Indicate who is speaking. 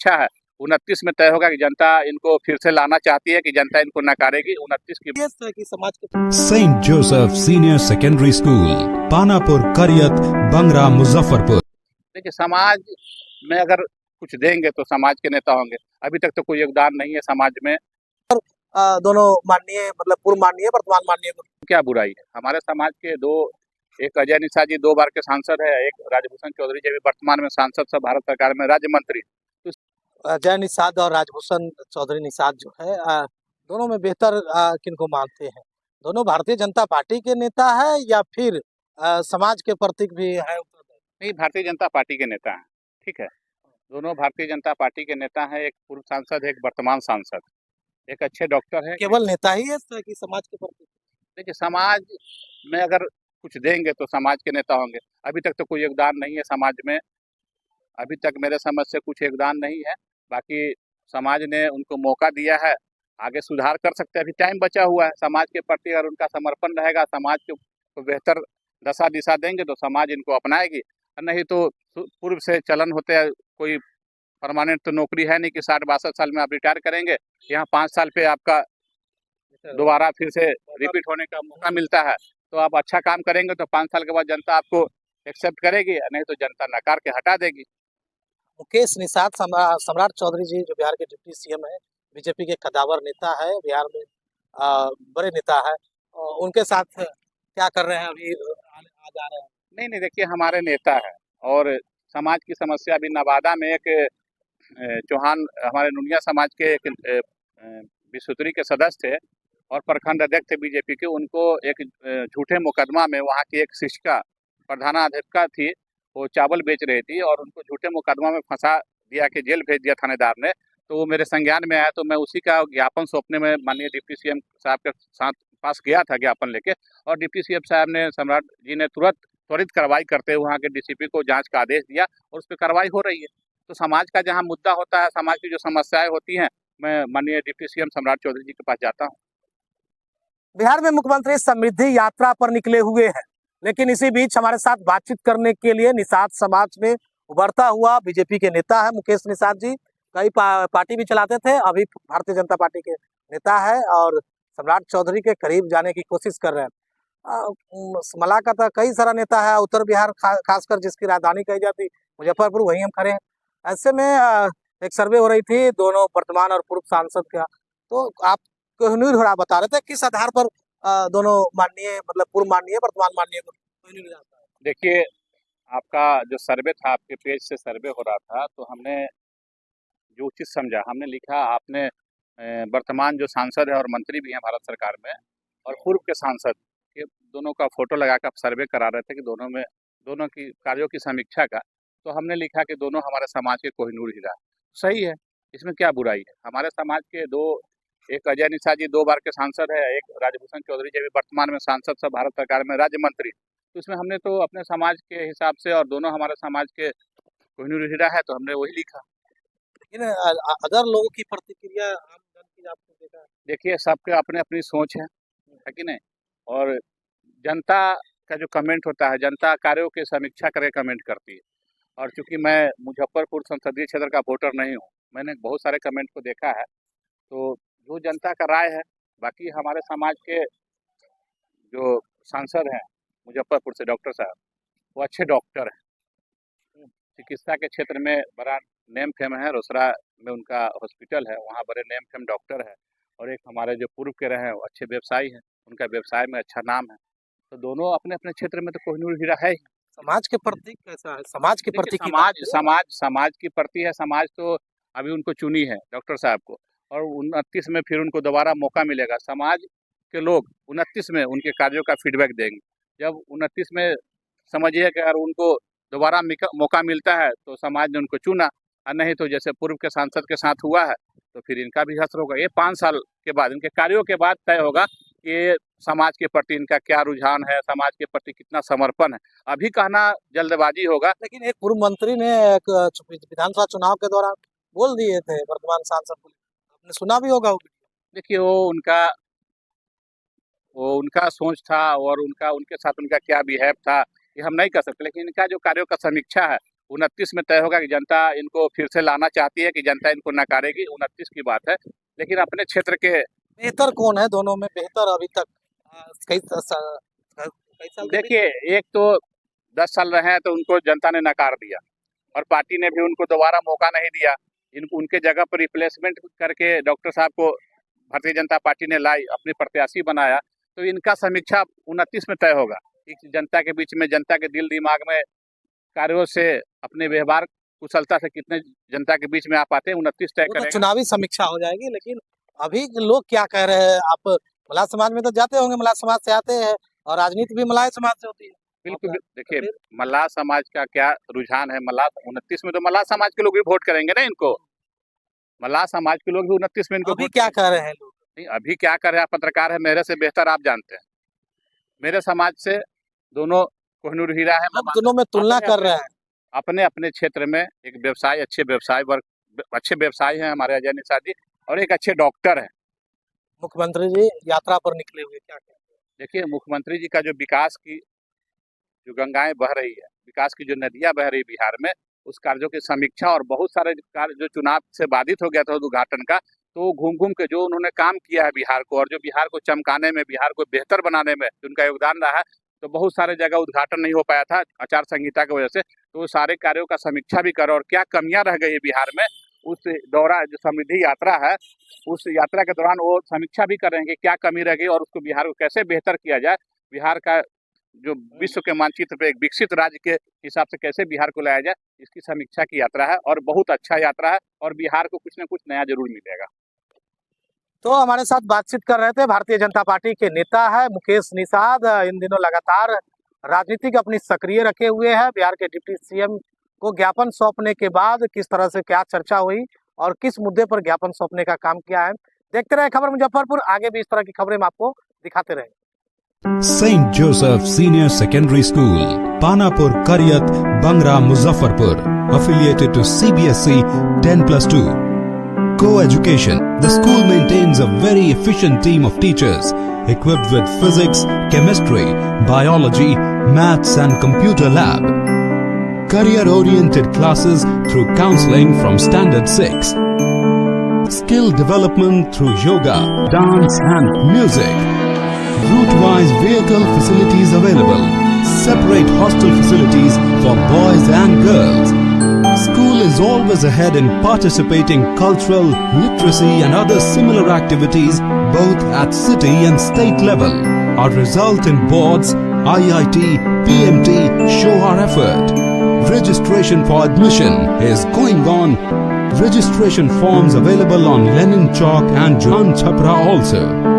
Speaker 1: समीक्षा है 29 में तय होगा कि जनता इनको फिर से लाना चाहती है कि जनता इनको नकारेगी। 29 की
Speaker 2: कि समाज के
Speaker 3: saint Joseph senior secondary school, Panapur, Kariyat, Bangra, Muzaffarpur.
Speaker 1: देखिए, समाज में अगर कुछ देंगे तो समाज के नेता होंगे। अभी तक तो कोई योगदान नहीं है समाज में।
Speaker 2: दोनों माननीय मतलब पूर्व माननीय वर्तमान माननीय
Speaker 1: क्या बुराई है? हमारे समाज के दो, एक अजय निषाद जी 2 बार के सांसद है, एक राजभूषण चौधरी जी अभी वर्तमान में सांसद सब भारत सरकार में राज्य मंत्री।
Speaker 2: अजय निषाद और राजभूषण चौधरी निषाद जो है दोनों में बेहतर किनको मानते हैं? दोनों भारतीय जनता पार्टी के नेता है या फिर समाज के प्रतीक भी है?
Speaker 1: नहीं, भारतीय जनता पार्टी के नेता हैं। ठीक है, दोनों भारतीय जनता पार्टी के नेता हैं। एक पूर्व सांसद है, एक वर्तमान सांसद, एक अच्छे डॉक्टर है।
Speaker 2: केवल नेता ही है कि समाज के प्रतीक?
Speaker 1: देखिए, समाज में अगर कुछ देंगे तो समाज के नेता होंगे। अभी तक तो कोई योगदान नहीं है समाज में। अभी तक मेरे समझ से कुछ योगदान नहीं है। बाकी समाज ने उनको मौका दिया है, आगे सुधार कर सकते हैं। अभी टाइम बचा हुआ है। समाज के प्रति अगर उनका समर्पण रहेगा, समाज को बेहतर दशा दिशा देंगे तो समाज इनको अपनाएगी। नहीं तो पूर्व से चलन होते हैं, कोई परमानेंट तो नौकरी है नहीं कि 60-62 साल में आप रिटायर करेंगे। यहाँ 5 साल पे आपका दोबारा फिर से रिपीट होने का मौका मिलता है। तो आप अच्छा काम करेंगे तो 5 साल के बाद जनता आपको एक्सेप्ट करेगी, नहीं तो जनता नकार के हटा देगी।
Speaker 2: मुकेश निषाद सम्राट चौधरी जी जो बिहार के डिप्टी सीएम है, बीजेपी के कद्दावर नेता है, बिहार में बड़े नेता है, उनके साथ क्या कर रहे हैं अभी आ जा रहे हैं?
Speaker 1: नहीं, देखिए, हमारे नेता है और समाज की समस्या अभी नवादा में एक चौहान हमारे नुनिया समाज के एक विश्वोत्तरी के सदस्य थे और प्रखंड अध्यक्ष थे बीजेपी के। उनको एक झूठे मुकदमा में वहाँ की एक शिक्षिका प्रधानाध्यापिका थी, वो चावल बेच रही थी और उनको झूठे मुकदमा में फंसा दिया कि जेल भेज दिया थानेदार ने। तो वो मेरे संज्ञान में आया, तो मैं उसी का ज्ञापन सौंपने में माननीय डिप्टी सीएम साहब के साथ पास गया था ज्ञापन लेके, और डिप्टी सीएम साहब ने, सम्राट जी ने त्वरित कार्रवाई करते हुए वहाँ के डीसीपी को जांच का आदेश दिया और उस पर कार्रवाई हो रही है। तो समाज का जहाँ मुद्दा होता है, समाज की जो समस्याएं होती हैं, मैं माननीय डिप्टी सीएम सम्राट चौधरी जी के पास जाता हूँ।
Speaker 2: बिहार में मुख्यमंत्री समृद्धि यात्रा पर निकले हुए हैं, लेकिन इसी बीच हमारे साथ बातचीत करने के लिए निषाद समाज में उभरता हुआ बीजेपी के नेता है मुकेश निषाद जी। कई पार्टी भी चलाते थे, अभी भारतीय जनता पार्टी के नेता है और सम्राट चौधरी के करीब जाने की कोशिश कर रहे हैं। मला का तो कई सारा नेता है उत्तर बिहार, खासकर जिसकी राजधानी कही जाती मुजफ्फरपुर, वहीं हम खड़े हैं। ऐसे में एक सर्वे हो रही थी दोनों वर्तमान और पूर्व सांसद का, तो आप कोहिनूर होरा बता रहे थे किस आधार पर दोनों माननीय मतलब पूर्व माननीय वर्तमान माननीय को कोहिनूर जाता है?
Speaker 1: देखिए, आपका जो सर्वे था, आपके पेज से सर्वे हो रहा था, तो हमने जो उचित समझा हमने लिखा। आपने वर्तमान जो सांसद है और मंत्री भी हैं भारत सरकार में, और पूर्व के सांसद के दोनों का फोटो लगाकर सर्वे करा रहे थे कि दोनों की कार्यों की समीक्षा का। तो हमने लिखा कि दोनों हमारे समाज के कोहिनूर हीरा। सही है, इसमें क्या बुराई है? हमारे समाज के दो, एक अजय निषाद जी 2 बार के सांसद है, एक राजभूषण चौधरी जी अभी वर्तमान में सांसद सब भारत सरकार में राज्य मंत्री। तो इसमें हमने तो अपने समाज के हिसाब से, और दोनों हमारे समाज के कोहिनूर हीरा है, तो हमने वही लिखा।
Speaker 2: लेकिन अदर लोगों की प्रतिक्रिया आम जन की आपने देखा?
Speaker 1: देखिए, सबके अपने अपनी सोच है कि नहीं? और जनता का जो कमेंट होता है, जनता कार्यों की समीक्षा करके कमेंट करती है। और चूंकि मैं मुजफ्फरपुर संसदीय क्षेत्र का वोटर नहीं हूँ, मैंने बहुत सारे कमेंट को देखा है, तो जो जनता का राय है। बाकी हमारे समाज के जो सांसद हैं मुजफ्फरपुर से, डॉक्टर साहब, वो अच्छे डॉक्टर हैं। चिकित्सा के क्षेत्र में बड़ा नेम फेम है। रोसड़ा में उनका हॉस्पिटल है, वहाँ बड़े नेम फेम डॉक्टर है। और एक हमारे जो पूर्व के रहे हैं वो अच्छे व्यवसायी हैं, उनका व्यवसाय में अच्छा नाम है। तो दोनों अपने अपने क्षेत्र में तो कोहिनूर हीरा है ही।
Speaker 2: समाज के प्रति कैसा है? समाज के प्रति
Speaker 1: समाज की प्रति है। समाज तो अभी उनको चुनी है डॉक्टर साहब को, और 29 में फिर उनको दोबारा मौका मिलेगा। समाज के लोग 29 में उनके कार्यों का फीडबैक देंगे। जब 29 में समझिए कि अगर उनको दोबारा मौका मिलता है तो समाज ने उनको चुना, और नहीं तो जैसे पूर्व के सांसद के साथ हुआ है तो फिर इनका भी हश्र होगा। ये 5 साल के बाद, इनके कार्यों के बाद तय होगा कि समाज के प्रति इनका क्या रुझान है, समाज के प्रति कितना समर्पण है। अभी कहना जल्दबाजी होगा।
Speaker 2: लेकिन एक पूर्व मंत्री ने विधानसभा चुनाव के दौरान बोल दिए थे वर्तमान सांसद को, आपने सुना भी होगा।
Speaker 1: देखिए, वो उनका सोच था, और उनके साथ उनका क्या बिहेव था ये हम नहीं कर सकते। लेकिन इनका जो कार्यों का समीक्षा है 29 में तय होगा कि जनता इनको फिर से लाना चाहती है कि जनता इनको नकारेगी, 29 की बात है। लेकिन अपने क्षेत्र के
Speaker 2: बेहतर कौन है दोनों में बेहतर अभी तक? कई साल
Speaker 1: देखिए, एक तो 10 साल रहे हैं तो उनको जनता ने नकार दिया और पार्टी ने भी उनको दोबारा मौका नहीं दिया। इनको उनके जगह पर रिप्लेसमेंट करके डॉक्टर साहब को भारतीय जनता पार्टी ने लाई, अपने प्रत्याशी बनाया। तो इनका समीक्षा 29 में तय होगा कि जनता के बीच में, जनता के दिल दिमाग में कार्यों से, अपने व्यवहार कुशलता से कितने जनता के बीच में आ पाते हैं, 29 तय
Speaker 2: वो तो
Speaker 1: करेगा।
Speaker 2: चुनावी समीक्षा हो जाएगी, लेकिन अभी लोग क्या कह रहे हैं? आप मल्लाह समाज में तो जाते होंगे, मल्लाह समाज से आते हैं और राजनीति भी मल्लाह समाज से होती है।
Speaker 1: बिल्कुल,
Speaker 2: आपका-
Speaker 1: देखिए
Speaker 2: फिर?
Speaker 1: मल्लाह समाज का क्या रुझान है, मल्लाह 29 में तो मल्लाह समाज के लोग भी वोट करेंगे ना इनको। मल्लाह समाज के लोग भी 29 में इनको
Speaker 2: अभी
Speaker 1: वोट
Speaker 2: क्या
Speaker 1: करेंगे।
Speaker 2: कह रहे हैं लोग?
Speaker 1: नहीं, अभी क्या कर रहे हैं, आप पत्रकार है, मेरे से बेहतर आप जानते हैं। मेरे समाज से दोनों कोहिनूर हीरा है।
Speaker 2: लोग दोनों में तुलना कर रहे हैं।
Speaker 1: अपने अपने क्षेत्र में एक व्यवसाय, अच्छे व्यवसायी हैं हमारे अजय निषाद जी, और एक अच्छे डॉक्टर हैं।
Speaker 2: मुख्यमंत्री जी यात्रा पर निकले हुए, क्या कहते हैं?
Speaker 1: देखिए, मुख्यमंत्री जी का जो विकास की जो गंगाएं बह रही है, विकास की जो नदियां बह रही बिहार में, उस कार्यों की समीक्षा और बहुत सारे कार्य जो चुनाव से बाधित हो गया था उद्घाटन का, तो घूम घूम के जो उन्होंने काम किया है बिहार को, और जो बिहार को चमकाने में, बिहार को बेहतर बनाने में उनका योगदान रहा है, तो बहुत सारे जगह उद्घाटन नहीं हो पाया था आचार संहिता की वजह से। तो वो सारे कार्यों का समीक्षा भी करो और क्या कमियां रह गई है बिहार में, उस दौरा जो समृद्धि यात्रा है, उस यात्रा के दौरान वो समीक्षा भी करेंगे क्या कमी रह गई और उसको बिहार को कैसे बेहतर किया जाए। बिहार का जो विश्व के मानचित्र पे एक विकसित राज्य के हिसाब से कैसे बिहार को लाया जाए, इसकी समीक्षा की यात्रा है और बहुत अच्छा यात्रा है, और बिहार को कुछ न कुछ नया जरूर मिलेगा।
Speaker 2: तो हमारे साथ बातचीत कर रहे थे भारतीय जनता पार्टी के नेता है मुकेश निषाद। इन दिनों लगातार राजनीतिक अपनी सक्रिय रखे हुए हैं। बिहार के डिप्टी सीएम को ज्ञापन सौंपने के बाद किस तरह से क्या चर्चा हुई और किस मुद्दे पर ज्ञापन सौंपने का काम किया है, देखते रहे खबर मुजफ्फरपुर। आगे भी इस तरह की खबरें हम आपको दिखाते रहेंगे।
Speaker 3: St. Joseph Senior Secondary School, Panapur, Karyat, Bangra, Muzaffarpur, affiliated to CBSE 10+2. Co-education. The school maintains a very efficient team of teachers equipped with physics, chemistry, biology, maths and computer lab. Career-oriented classes through counseling from Standard 6. Skill development through yoga, dance and music. Route-wise vehicle facilities available. Separate hostel facilities for boys and girls. School is always ahead in participating cultural, literacy and other similar activities both at city and state level. Our result in boards, IIT, PMT show our effort. Registration for admission is going on. Registration forms available on Lenin Chowk and Jan Chhapra also.